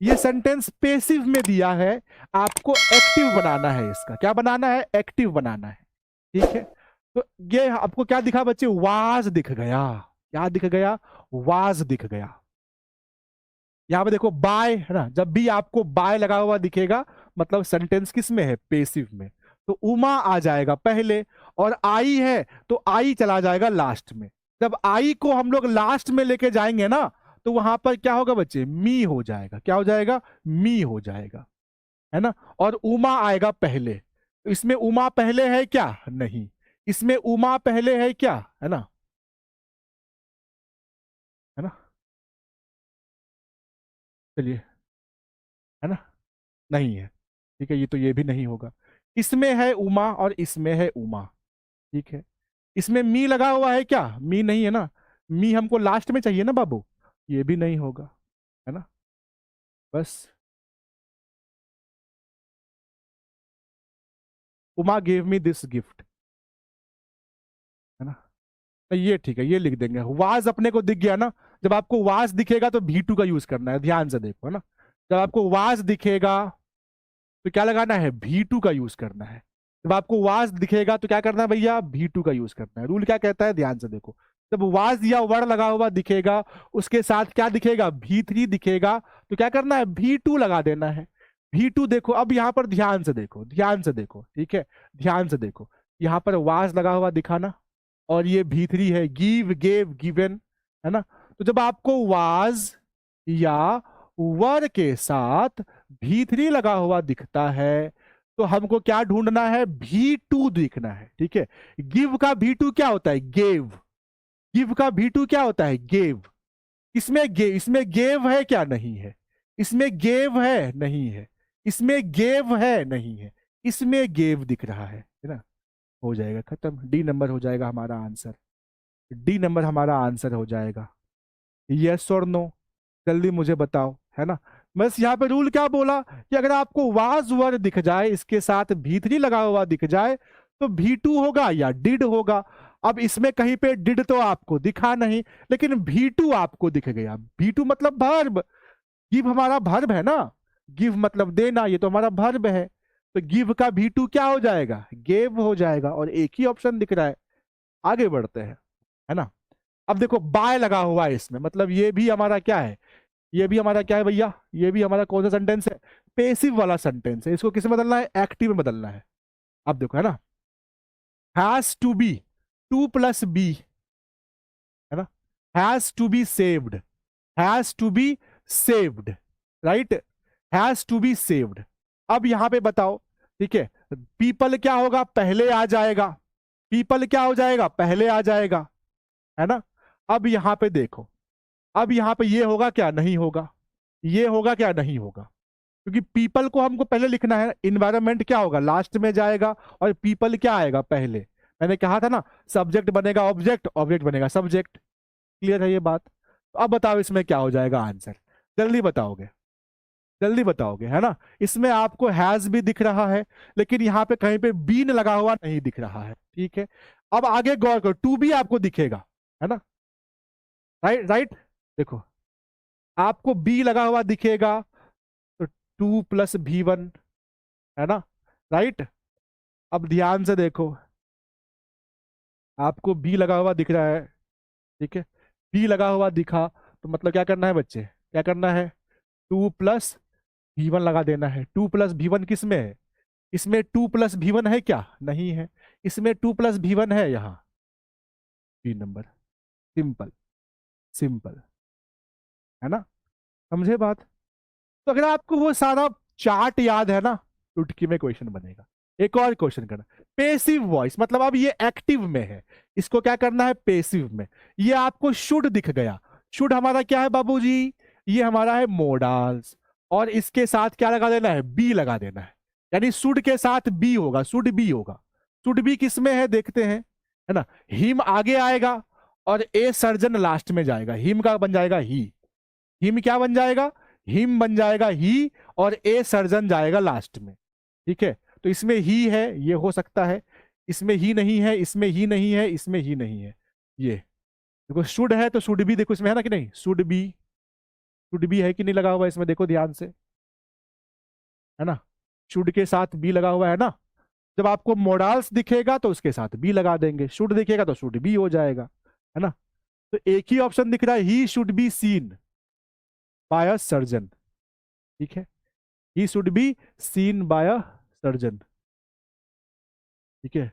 ये sentence passive में दिया है, आपको एक्टिव बनाना है। इसका क्या बनाना है? एक्टिव बनाना है। ठीक है, तो ये आपको क्या दिखा बच्चे? वाज दिख गया। क्या दिख गया? वाज दिख गया। यहां पे देखो बाय है ना, जब भी आपको बाय लगा हुआ दिखेगा मतलब सेंटेंस किस में है? पेसिव में। तो उमा आ जाएगा पहले, और आई है तो आई चला जाएगा लास्ट में। जब आई को हम लोग लास्ट में लेके जाएंगे ना, तो वहां पर क्या होगा बच्चे? मी हो जाएगा। क्या हो जाएगा? मी हो जाएगा, है ना। और उमा आएगा पहले, तो इसमें उमा पहले है क्या? नहीं। इसमें उमा पहले है क्या? है ना, है ना। चलिए, है ना, नहीं है। ठीक है, ये तो ये भी नहीं होगा। इसमें है उमा और इसमें है उमा। ठीक है, इसमें मी लगा हुआ है क्या? मी नहीं है ना। मी हमको लास्ट में चाहिए ना बाबू, ये भी नहीं होगा, है ना। बस, Uma gave me this gift, है ना। तो ये ठीक है, ये लिख देंगे। वाज अपने को दिख गया ना। जब आपको वाज दिखेगा तो भी टू का यूज करना है, ध्यान से देखो, है ना। जब आपको वाज दिखेगा तो क्या लगाना है? भी टू का यूज करना है। जब आपको वाज दिखेगा तो क्या करना है भैया? भी टू का यूज करना है। रूल क्या कहता है? ध्यान से देखो। जब वाज या वर लगा हुआ दिखेगा, उसके साथ क्या दिखेगा? भी थ्री दिखेगा, तो क्या करना है? भी टू लगा देना है। भी टू देखो, अब यहां पर ध्यान से देखो, ध्यान से देखो, ठीक है, ध्यान से देखो। यहां पर वाज लगा हुआ दिखाना, और ये भी थ्री है, गिव गेव गिवन, है ना। तो जब आपको वाज या वर के साथ भी थ्री लगा हुआ दिखता है, तो हमको क्या ढूंढना है? भी टू दिखना है। ठीक है, गिव का भी टू क्या होता है? गेव। गिव का भी टू क्या होता है? गेव। इसमें गेव है क्या? नहीं है। इसमें गेव है? नहीं है। इसमें गेव है? नहीं है। इसमें गेव दिख रहा है ना। हो जाएगा खत्म, डी नंबर हो जाएगा हमारा आंसर। डी नंबर हमारा आंसर हो जाएगा। यस और नो, जल्दी मुझे बताओ, है ना। बस यहाँ पे रूल क्या बोला कि अगर आपको वाज वर दिख जाए, इसके साथ भी थ्री लगा हुआ दिख जाए, तो भी टू होगा या डिड होगा। अब इसमें कहीं पे डिड तो आपको दिखा नहीं, लेकिन भी टू आपको दिख गया। भी टू मतलब भर्ब। गिव हमारा भर्ब है ना, गिव मतलब देना, ये तो हमारा भर्ब है। तो गिव का भी टू क्या हो जाएगा? गेव हो जाएगा, और एक ही ऑप्शन दिख रहा है। आगे बढ़ते हैं, है ना। अब देखो बाय लगा हुआ है इसमें, मतलब ये भी हमारा क्या है? ये भी हमारा क्या है भैया? ये भी हमारा कौन सा सेंटेंस है? पेसिव वाला सेंटेंस है। इसको किस में बदलना है? एक्टिव में बदलना है। अब देखो, है ना, has to be, to plus be, है ना। Has to be saved, has to be saved, right. Has to be saved. अब यहां पे बताओ, ठीक है, पीपल क्या होगा? पहले आ जाएगा। पीपल क्या हो जाएगा? पहले आ जाएगा, है ना। अब यहां पे देखो, अब यहां पे ये होगा क्या? नहीं होगा। ये होगा क्या? नहीं होगा, क्योंकि पीपल को हमको पहले लिखना है। इन्वायरमेंट क्या होगा? लास्ट में जाएगा, और पीपल क्या आएगा? पहले। मैंने कहा था ना, सब्जेक्ट बनेगा ऑब्जेक्ट, ऑब्जेक्ट बनेगा सब्जेक्ट। क्लियर है ये बात? तो अब बताओ इसमें क्या हो जाएगा आंसर? जल्दी बताओगे, जल्दी बताओगे, है ना। इसमें आपको हैज भी दिख रहा है, लेकिन यहाँ पे कहीं पे बीन लगा हुआ नहीं दिख रहा है। ठीक है, अब आगे गौर करो, टू भी आपको दिखेगा, है ना। राइट राइट, देखो, आपको बी लगा हुआ दिखेगा, तो टू प्लस भी वन, है ना, राइट। अब ध्यान से देखो, आपको बी लगा हुआ दिख रहा है, ठीक है। बी लगा हुआ दिखा, तो मतलब क्या करना है बच्चे? क्या करना है? टू प्लस भी वन लगा देना है। टू प्लस भी वन किस में है? इसमें टू प्लस भी वन है क्या? नहीं है। इसमें टू प्लस भी वन है यहाँ, बी नंबर। सिंपल, सिंपल, है ना। समझे बात? तो अगर आपको वो सारा चार्ट याद है ना, चुटकी में क्वेश्चन बनेगा। एक और क्वेश्चन करना, पेसिव वॉइस, मतलब अब ये एक्टिव में है, इसको क्या करना है? पेसिव में। ये आपको शुड दिख गया। शुड हमारा क्या है बाबूजी? ये हमारा है मोडाल्स, और इसके साथ क्या लगा देना है? बी लगा देना है। यानी शुड के साथ बी होगा, शुड बी होगा। शुड बी किस में है देखते हैं, है ना। हिम आगे आएगा, और ए सर्जन लास्ट में जाएगा। हिम का बन जाएगा ही। हिम क्या बन जाएगा? हिम बन जाएगा ही, और ए सर्जन जाएगा लास्ट में। ठीक है, तो इसमें ही है, ये हो सकता है। इसमें ही नहीं है, इसमें ही नहीं है, इसमें ही नहीं है। ये देखो, शुड है तो शुड भी देखो इसमें है ना कि नहीं? शुड बी, शुड बी है कि नहीं लगा हुआ इसमें, देखो ध्यान से, है ना, शुड के साथ बी लगा हुआ है ना। जब आपको मोडाल्स दिखेगा तो उसके साथ बी लगा देंगे, शुड दिखेगा तो शुड बी हो जाएगा, है ना। तो एक ही ऑप्शन दिख रहा है, he should be seen by a surgeon, ठीक है, he should be seen by a surgeon, ठीक है,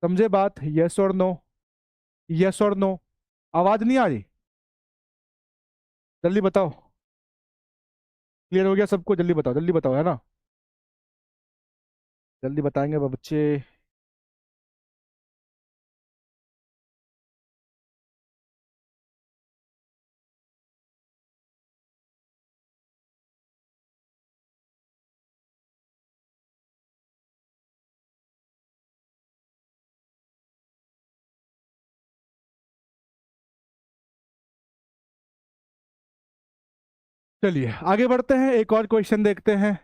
समझे बात, यस और नो, यस और नो, आवाज नहीं आ रही, जल्दी बताओ, क्लियर हो गया सबको, जल्दी बताओ, है ना, जल्दी बताएंगे बच्चे। चलिए आगे बढ़ते हैं, एक और क्वेश्चन देखते हैं।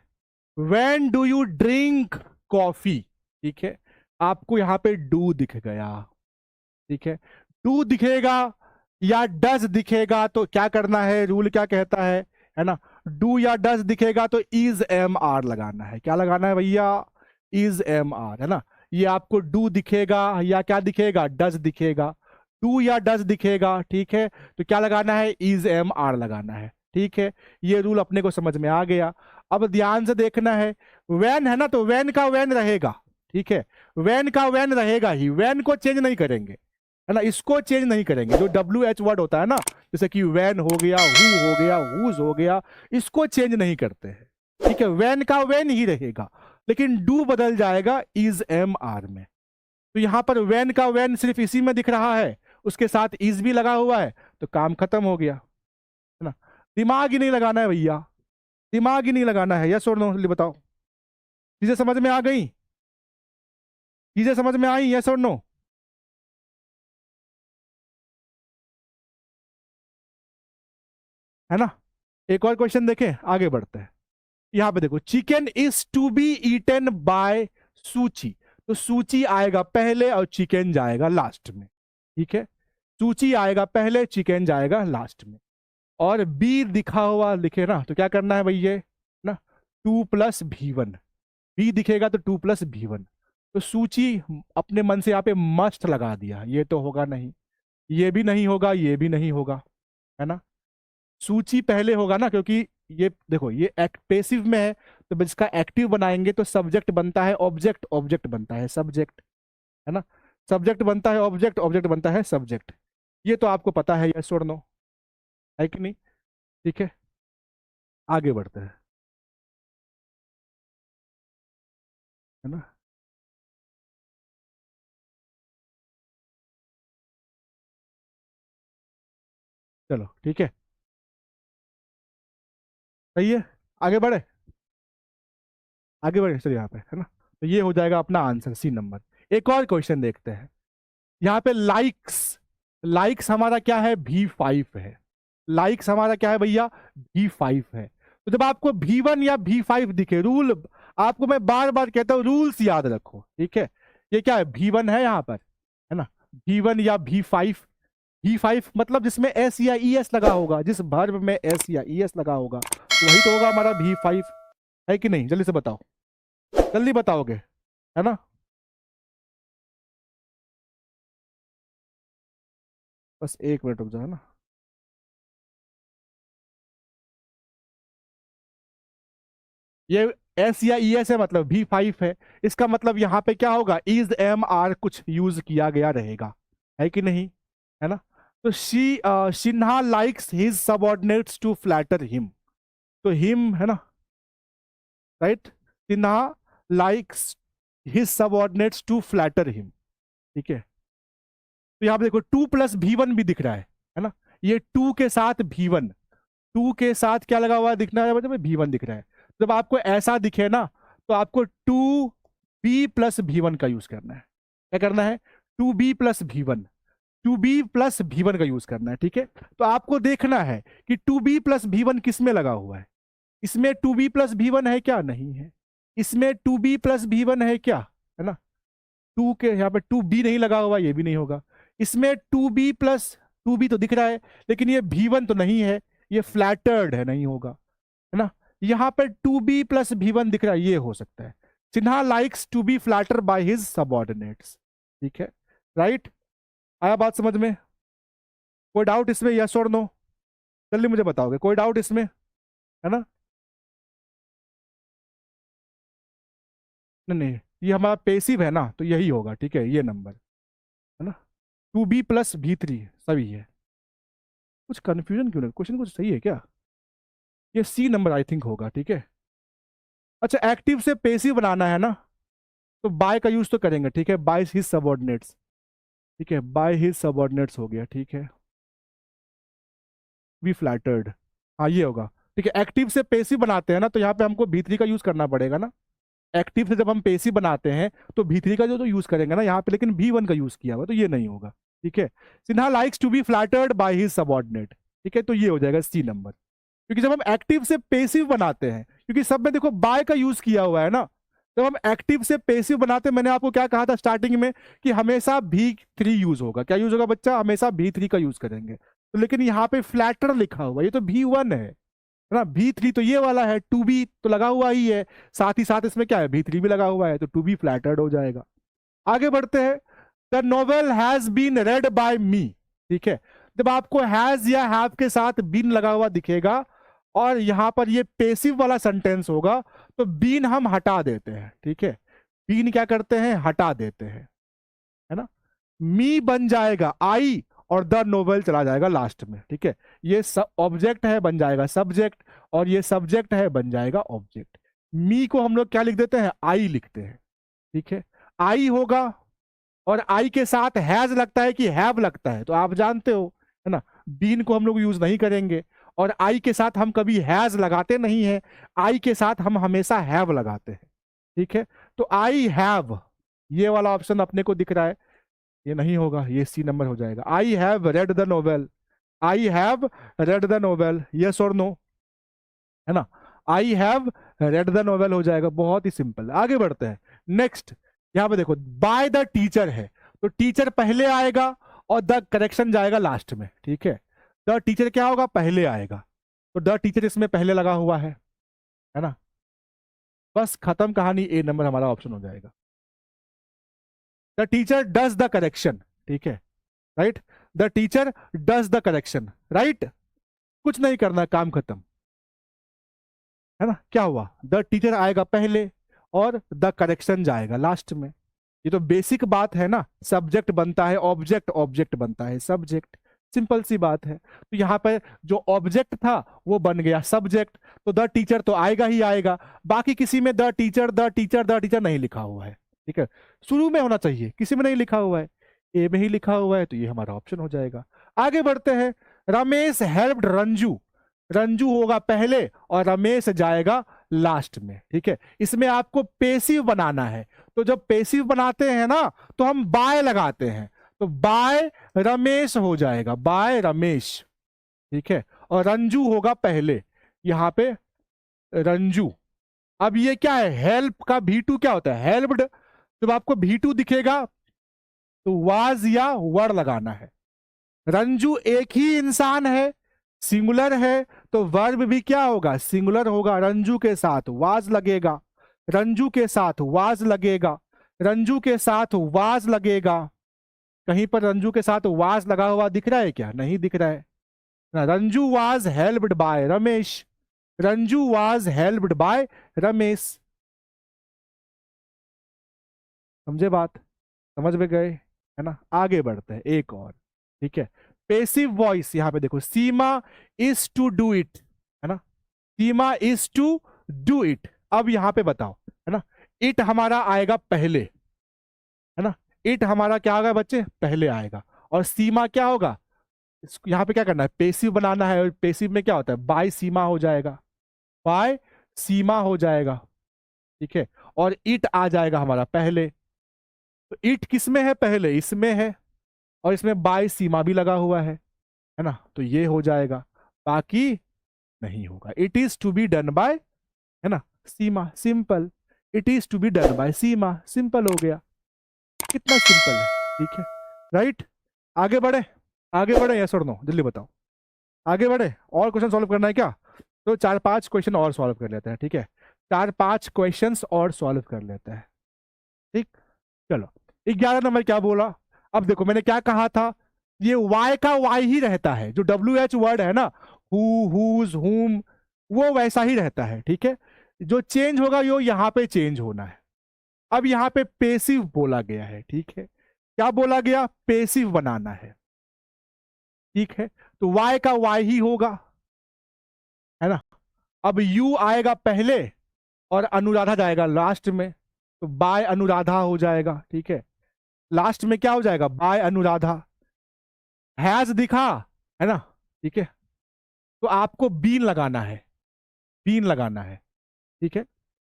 When do you drink coffee, ठीक है, आपको यहाँ पे डू दिख गया, ठीक है, डू दिखेगा या डज दिखेगा तो क्या करना है, रूल क्या कहता है ना, डू या डज दिखेगा तो इज एम आर लगाना है, क्या लगाना है भैया, इज एम आर, है ना। ये आपको डू दिखेगा या क्या दिखेगा, डज दिखेगा, डू या डज दिखेगा, ठीक है, तो क्या लगाना है, इज एम आर लगाना है, ठीक है। ये रूल अपने को समझ में आ गया। अब ध्यान से देखना है, वैन है ना, तो वैन का वैन रहेगा, ठीक है, वैन का वैन रहेगा ही, वैन को चेंज नहीं करेंगे, है ना, इसको चेंज नहीं करेंगे, जो डब्ल्यू एच वर्ड होता है ना, जैसे कि वैन हो गया, हु हो गया, हुज हो गया, इसको चेंज नहीं करते हैं, ठीक है, वैन का वैन ही रहेगा, लेकिन डू बदल जाएगा इज एम आर में। तो यहां पर वैन का वैन सिर्फ इसी में दिख रहा है, उसके साथ इज भी लगा हुआ है, तो काम खत्म हो गया, है ना। दिमाग ही नहीं लगाना है भैया, दिमाग ही नहीं लगाना है, यस और नो, बताओ, चीजें समझ में आ गई, चीजें समझ में आई, यस और नो, है ना। एक और क्वेश्चन देखें, आगे बढ़ते हैं। यहां पे देखो, chicken is to be eaten by Suchi, तो सूची आएगा पहले और चिकन जाएगा लास्ट में, ठीक है, सूची आएगा पहले, चिकन जाएगा लास्ट में, और बी दिखा हुआ लिखे ना, तो क्या करना है भैया ना, 2+V1, बी दिखेगा तो 2+V1, तो सूची अपने मन से यहाँ पे मस्ट लगा दिया, ये तो होगा नहीं, ये भी नहीं होगा, ये भी नहीं होगा, है ना, सूची पहले होगा ना, क्योंकि ये देखो ये पैसिव में है, तो इसका एक्टिव बनाएंगे तो सब्जेक्ट बनता है ऑब्जेक्ट, ऑब्जेक्ट बनता है सब्जेक्ट, है ना, सब्जेक्ट बनता है ऑब्जेक्ट, ऑब्जेक्ट बनता है सब्जेक्ट, ये तो आपको पता है, यस और नो, है कि नहीं, ठीक है, आगे बढ़ते हैं, है ना, चलो ठीक है, सही है, आगे बढ़े, आगे बढ़े, चलिए यहाँ पे, है ना, तो ये हो जाएगा अपना आंसर, सी नंबर। एक और क्वेश्चन देखते हैं, यहाँ पे लाइक्स, लाइक्स हमारा क्या है, V5 है, लाइक्स हमारा क्या है भैया, V5 है, तो जब आपको V1 या V5 दिखे, रूल आपको मैं बार बार कहता हूं, रूल्स याद रखो, ठीक है, ये क्या है, V1 है यहाँ पर, है ना, V1 या V5, V5 मतलब जिसमें एस या ई एस लगा होगा, जिस वर्ब में एस या ई एस लगा होगा, तो वही तो होगा हमारा V5, है कि नहीं, जल्दी से बताओ, जल्दी बताओगे, है ना, बस 1 मिनट रुक जाओ, है ना, ये एस या ई एस है, मतलब V5 है, इसका मतलब यहाँ पे क्या होगा, इज एम आर कुछ यूज किया गया रहेगा, है कि नहीं, है ना। तो Sinha likes his subordinates to flatter him, तो हिम है ना, right, Sinha likes his subordinates to flatter him, ठीक है, तो यहाँ पे देखो 2+V1 भी दिख रहा है ना, ये 2 के साथ V1, 2 के साथ क्या लगा हुआ है दिखना है, मतलब V1 दिख रहा है, जब आपको ऐसा दिखे ना, तो आपको 2B+V1 का यूज करना है, क्या करना है, 2B+V1, 2B+V1 का यूज करना है, ठीक है, तो आपको देखना है कि 2B+V1 किस में लगा हुआ है, इसमें 2B+V1 है क्या, नहीं है, इसमें 2B+V1 है क्या, है ना, 2 के यहाँ पे 2B नहीं लगा हुआ, ये भी नहीं होगा, इसमें टू बी तो दिख रहा है, लेकिन ये V1 तो नहीं है, ये फ्लैटर्ड है, नहीं होगा, है ना। यहाँ पे 2B प्लस V1 दिख रहा है, ये हो सकता है। Sinha likes to be flatter by his subordinates, ठीक है, राइट। आया बात समझ में? कोई डाउट इसमें, यस और नो? जल्दी मुझे बताओगे, कोई डाउट इसमें, है ना? नहीं नहीं, ये हमारा पेसिव है ना, तो यही होगा, ठीक है, ये नंबर, है ना। 2B प्लस V3 सही है। कुछ कंफ्यूजन क्यों नहीं, क्वेश्चन कुछ सही है क्या? ये C नंबर आई थिंक होगा, ठीक है। अच्छा, एक्टिव से पेसिव बनाना है ना, तो बाय का यूज तो करेंगे, ठीक है, बाय हिज सबऑर्डिनेट्स, ठीक है, बाय हिज सबऑर्डिनेट्स हो गया, ठीक है। वी फ्लैटर्ड, हाँ ये होगा, ठीक है। एक्टिव से पेसिव बनाते हैं ना, तो यहाँ पे हमको V3 का यूज करना पड़ेगा ना। एक्टिव से जब हम पेसिव बनाते हैं तो V3 का जो तो यूज करेंगे ना यहाँ पे, लेकिन V1 का यूज किया हुआ, तो ये नहीं होगा, ठीक है। Sinha likes to be flattered by his subordinate, ठीक है, तो ये हो जाएगा C नंबर। क्योंकि जब हम एक्टिव से पेसिव बनाते हैं, क्योंकि सब में देखो बाय का यूज किया हुआ है ना, जब हम एक्टिव से पेसिव बनाते हैं, मैंने आपको क्या कहा था स्टार्टिंग में कि हमेशा V3 यूज होगा। क्या यूज होगा बच्चा? हमेशा V3 का यूज करेंगे। तो लेकिन यहाँ पे फ्लैटर लिखा हुआ, ये तो V1 है ना। V3 तो ये वाला है, 2B तो लगा हुआ ही है, साथ ही साथ इसमें क्या है, V3 भी लगा हुआ है, तो 2B फ्लैटर्ड हो जाएगा। आगे बढ़ते हैं। The novel has been read by me, ठीक है। जब आपको हैज या हैव के साथ बीन लगा हुआ दिखेगा और यहां पर ये पेसिव वाला सेंटेंस होगा, तो बीन हम हटा देते हैं, ठीक है। बीन क्या करते हैं? हटा देते हैं, है ना। मी बन जाएगा आई, और द नोवेल चला जाएगा लास्ट में, ठीक है। ये सब ऑब्जेक्ट है, बन जाएगा सब्जेक्ट, और ये सब्जेक्ट है, बन जाएगा ऑब्जेक्ट। मी को हम लोग क्या लिख देते हैं? आई लिखते हैं, ठीक है। आई होगा, और आई के साथ हैज लगता है कि हैव लगता है, तो आप जानते हो, है ना, बीन को हम लोग यूज नहीं करेंगे, और आई के साथ हम कभी हैज लगाते नहीं है, आई के साथ हम हमेशा हैव लगाते हैं, ठीक है। तो आई हैव, ये वाला ऑप्शन अपने को दिख रहा है, ये नहीं होगा, ये C नंबर हो जाएगा। I have read the novel, I have read the novel, yes और नो, है ना। I have read the novel हो जाएगा, बहुत ही सिंपल। आगे बढ़ते हैं। नेक्स्ट, यहां पे देखो बाय द टीचर है, तो टीचर पहले आएगा और द करेक्शन जाएगा लास्ट में, ठीक है। द टीचर क्या होगा? पहले आएगा, तो द टीचर इसमें पहले लगा हुआ है ना। बस खत्म कहानी, A नंबर हमारा ऑप्शन हो जाएगा। The teacher does the correction, ठीक है, right. The teacher does the correction, right. कुछ नहीं करना, काम खत्म, है ना। क्या हुआ? द टीचर आएगा पहले और द करेक्शन जाएगा लास्ट में। ये तो बेसिक बात है ना, सब्जेक्ट बनता है ऑब्जेक्ट, ऑब्जेक्ट बनता है सब्जेक्ट, सिंपल सी बात है। तो यहाँ पर जो ऑब्जेक्ट था वो बन गया सब्जेक्ट, तो द टीचर तो आएगा ही आएगा। बाकी किसी में the teacher the teacher the teacher नहीं लिखा हुआ है, ठीक है। शुरू में होना चाहिए, किसी में नहीं लिखा हुआ है, ए में ही लिखा हुआ है, तो ये हमारा ऑप्शन हो जाएगा। आगे बढ़ते हैं। रमेश हेल्प्ड रंजू, रंजू होगा पहले और रमेश जाएगा लास्ट में, ठीक है। इसमें आपको पेसिव बनाना है, तो जब पेसिव बनाते हैं ना, तो हम बाय लगाते हैं, तो बाय रमेश हो जाएगा, बाय रमेश, ठीक है। और रंजू होगा पहले, यहां पे रंजू। अब ये क्या है? हेल्प का V2 क्या होता है? हेल्प्ड। जब आपको V2 दिखेगा तो वाज या वर लगाना है। रंजू एक ही इंसान है, सिंगुलर है, तो वर्ब भी क्या होगा? सिंगुलर होगा। रंजू के साथ वाज लगेगा, रंजू के साथ वाज लगेगा, रंजू के साथ वाज लगेगा। कहीं पर रंजू के साथ वाज लगा हुआ दिख रहा है क्या? नहीं दिख रहा है ना। Ranju was helped bye Ramesh, Ranju was helped bye Ramesh. समझे बात? समझ में गए, है ना। आगे बढ़ते हैं एक और, ठीक है। पेसिव वॉइस, यहां पे देखो, सीमा इज टू डू इट, है ना, सीमा इज टू डू इट। अब यहां पे बताओ, है ना, इट हमारा आएगा पहले, है ना, इट हमारा क्या होगा बच्चे? पहले आएगा। और सीमा क्या होगा? यहां पे क्या करना है? पेसिव बनाना है, और पेसिव में क्या होता है? बाय सीमा हो जाएगा, बाय सीमा हो जाएगा, ठीक है। और इट आ जाएगा हमारा पहले, तो इट किस में है? पहले इसमें है, और इसमें बाय सीमा भी लगा हुआ है ना, तो ये हो जाएगा। बाकी नहीं होगा। It is to be done by, है ना, Seema, simple. It is to be done by Seema, simple हो गया। कितना सिंपल है, ठीक है, राइट। आगे बढ़े। आगे बढ़े, यस और नो, जल्दी बताओ। आगे बढ़े, और क्वेश्चन सॉल्व करना है क्या? तो 4-5 क्वेश्चन और सॉल्व कर लेते हैं, ठीक है? 4-5 क्वेश्चंस और सॉल्व कर लेते हैं, ठीक? चलो, 11 नंबर क्या बोला? अब देखो मैंने क्या कहा था, ये वाई का वाई ही रहता है, जो WH वर्ड है ना, हु, हुज, हुम, वो वैसा ही रहता है, ठीक है? जो चेंज होगा यो यहाँ पे चेंज होना है। अब यहाँ पे पेसिव बोला गया है, ठीक है? क्या बोला गया? पेसिव बनाना है, ठीक है? तो वाई का वाई ही होगा, है ना? अब यू आएगा पहले और अनुराधा जाएगा लास्ट में, तो बाय अनुराधा हो जाएगा, ठीक है? लास्ट में क्या हो जाएगा? बाय अनुराधा। हैज दिखा, है ना? ठीक है, तो आपको बीन लगाना है, बीन लगाना है, ठीक है?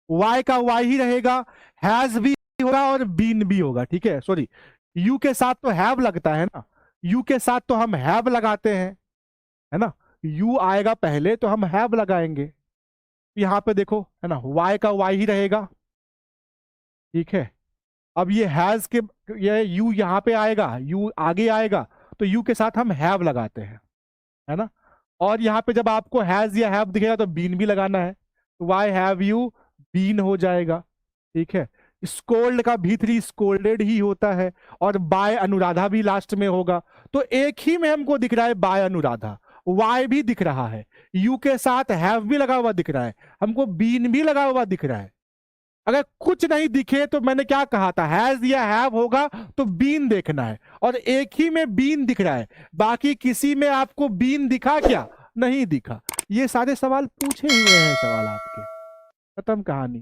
वाई का वाई ही रहेगा, हैज भी होगा और बीन भी होगा, ठीक है? सॉरी, यू के साथ तो हैव लगता है ना, यू के साथ तो हम हैव लगाते हैं, है ना? यू आएगा पहले तो हम हैव लगाएंगे। यहां पे देखो, है ना, वाई का वाई ही रहेगा, ठीक है? अब ये हैज के, ये यू यहाँ पे आएगा, यू आगे आएगा, तो यू के साथ हम हैव लगाते हैं, है ना? और यहाँ पे जब आपको हैज या हैव दिखेगा तो बीन भी लगाना है, तो वाई हैव यू बीन हो जाएगा, ठीक है? स्कोल्ड का भी3 स्कोल्डेड ही होता है, और बाय अनुराधा भी लास्ट में होगा। तो एक ही में हमको दिख रहा है बाय अनुराधा, वाई भी दिख रहा है, यू के साथ हैव भी लगा हुआ दिख रहा है, हमको बीन भी लगा हुआ दिख रहा है। अगर कुछ नहीं दिखे तो मैंने क्या कहा था, हैज या हैव होगा तो बीन देखना है, और एक ही में बीन दिख रहा है, बाकी किसी में आपको बीन दिखा क्या? नहीं दिखा। ये सारे सवाल पूछे हुए हैं सवाल आपके, खत्म कहानी।